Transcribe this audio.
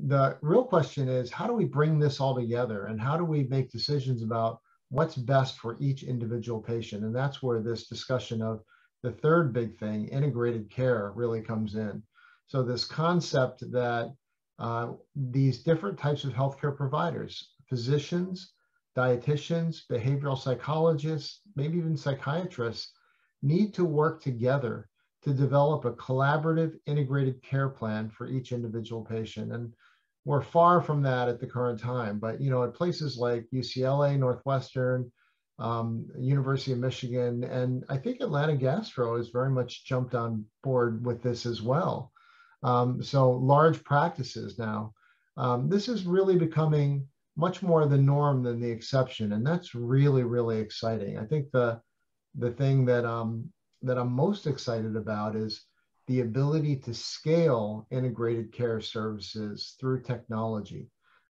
the real question is, how do we bring this all together, and how do we make decisions about what's best for each individual patient? And that's where this discussion of the third big thing, integrated care, really comes in. So this concept that these different types of healthcare providers, physicians, dietitians, behavioral psychologists, maybe even psychiatrists, need to work together to develop a collaborative integrated care plan for each individual patient. And we're far from that at the current time, but at places like UCLA, Northwestern, University of Michigan, and I think Atlanta Gastro has very much jumped on board with this as well. So large practices now, this is really becoming much more the norm than the exception, and that's really, really exciting. I think the thing that that I'm most excited about is the ability to scale integrated care services through technology.